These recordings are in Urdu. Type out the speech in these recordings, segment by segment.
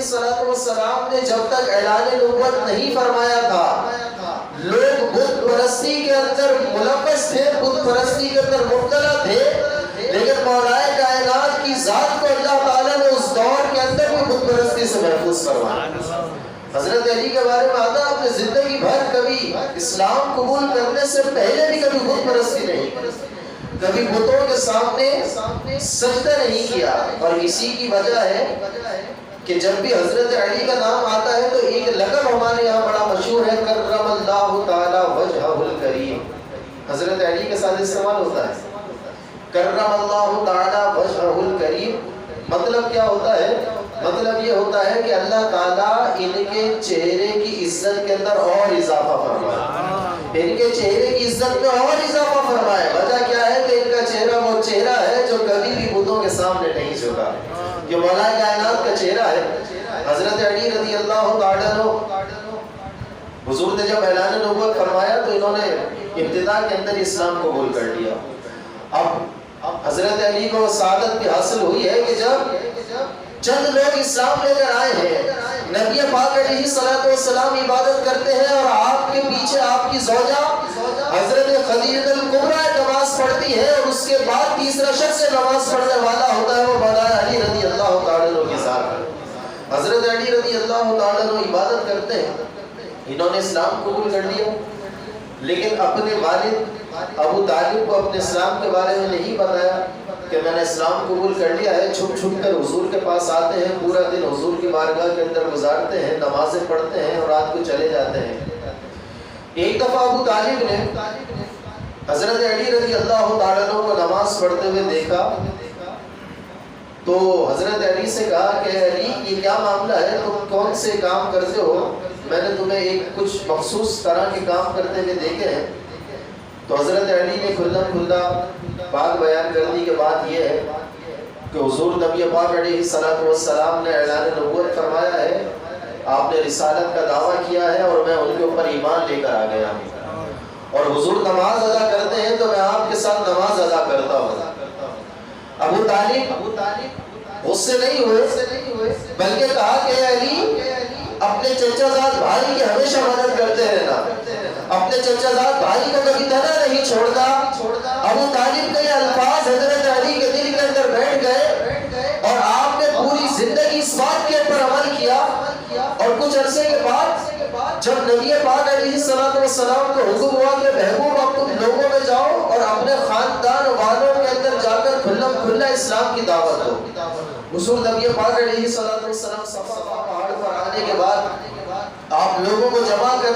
الصلاۃ والسلام نے جب تک اعلان نبوت نہیں فرمایا تھا، لوگ بت پرستی کے اندر ملوث تھے، بت پرستی کے اندر مبتلا تھے، لیکن مولا کائنات کی ذات کو اللہ تعالیٰ نے اس دور کے اندر بھی بت پرستی سے محفوظ فرمایا۔ حضرت علی کے بارے میں آتا آپ نے زندگی بھر کبھی اسلام قبول کرنے سے پہلے بھی کبھی بت پرستی نہیں کی، کبھی بتوں کے سامنے سجدہ نہیں کیا، اور اسی کی وجہ ہے کہ جب بھی حضرت علی کا نام آتا ہے تو ایک لقب ہمارے یہاں بڑا مشہور ہے، کرم اللہ تعالی وجہہ الکریم، حضرت علی کے ساتھ استعمال ہوتا ہے کرم اللہ تعالی وجہہ الکریم۔ مطلب کیا ہوتا ہے؟ مطلب یہ ہوتا ہے کہ اللہ تعالیٰ ان کے چہرے کی عزت کے اندر اور اضافہ فرمائے، ان کے چہرے کی عزت میں اور اضافہ فرمائے۔ وجہ کیا ہے کہ ان کا چہرہ وہ چہرہ ہے جو کبھی بھی بتوں کے سامنے نہیں جھکا، یہ مولا کائنات کا چہرہ ہے۔ حضرت علی رضی اللہ تعالیٰ عنہ، حضور نے جب اعلان نبوت فرمایا تو انہوں نے ابتدا کے اندر اسلام قبول کر لیا۔ اب حضرت علی کو سعادت بھی حاصل ہوئی ہے کہ جب چند لوگ اسلام لے کر آئے ہیں، نبی پاک علیہ الصلوۃ والسلام عبادت کرتے ہیں اور آپ کے پیچھے آپ کی زوجہ حضرت خدیجہ الکبریٰ نماز پڑھتی ہے، اور اس کے بعد تیسرا شخص نماز پڑھنے والا ہوتا ہے وہ مولا علی رضی اللہ تعالیٰ عنہ کے ساتھ۔ حضرت علی رضی اللہ تعالیٰ عنہ عبادت کرتے ہیں، انہوں نے اسلام قبول کر لیا، لیکن اپنے والد ابو طالب کو اپنے اسلام کے بارے میں نہیں بتایا کہ میں نے اسلام قبول کر لیا ہے۔ چھپ چھپ کر حضور کے پاس آتے ہیں، پورا دن حضور کی بارگاہ کے اندر گزارتے ہیں، نمازیں پڑھتے ہیں اور رات کو چلے جاتے ہیں۔ ایک دفعہ ابو طالب نے حضرت علی رضی اللہ تعالیٰ عنہ کو نماز پڑھتے ہوئے دیکھا تو حضرت علی سے کہا کہ علی یہ کیا معاملہ ہے، تم کون سے کام کرتے ہو؟ میں نے تمہیں ایک کچھ مخصوص طرح کے کام کرتے ہوئے دیکھے ہیں۔ تو حضرت علی نے کھلا بات بیان کر دی کہ بات یہ ہے کہ حضور نبی پاک علیہ الصلوۃ والسلام نے اعلان نبوت فرمایا ہے، آپ نے رسالت کا دعویٰ کیا ہے اور میں ان کے اوپر ایمان لے کر آ گیا ہوں، اور حضور نماز ادا کرتے ہیں تو میں آپ کے ساتھ نماز ادا کرتا ہوں۔ ابو طالب غصے نہیں ہوئے بلکہ کہا کہ علی اپنے چچا زاد بھائی کی ہمیشہ مدد کرتے رہنا، اپنے چچا زاد بھائی کو کبھی تنہا نہیں چھوڑتا۔ ابو طالب کے یہ الفاظ حضرت علی کے دل کے اندر بیٹھ گئے اور آپ نے پوری زندگی اس بات کے اوپر عمل کیا، اور کچھ عرصے کے بعد جب نبی پاک علیہ الصلوۃ والسلام کو حکم ہوا کہ محبوب اب تم لوگوں میں جاؤ اور اپنے خاندان والوں کے اندر جا کر کھلا اسلام کی دعوت دو، حضور نبی پاک علیہ الصلوۃ والسلام صفا پہاڑ پر آنے کے بعد آپ لوگوں کو جمع کر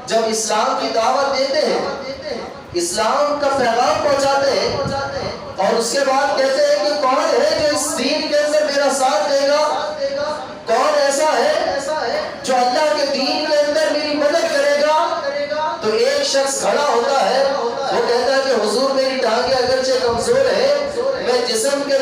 جب اسلام کی دعوت دیتے ہیں، اسلام کا پیغام پہنچاتے ہیں، اور اس کے بعد کہتے ہیں کہ کون ہے جو اس دین کے اندر میرا ساتھ دے گا، کون ایسا ہے جو اللہ کے دین کے اندر میری مدد کرے گا؟ تو ایک شخص کھڑا ہوتا ہے، وہ کہتا ہے کہ حضور میری ٹانگیں اگرچہ کمزور ہے، میں جسم کے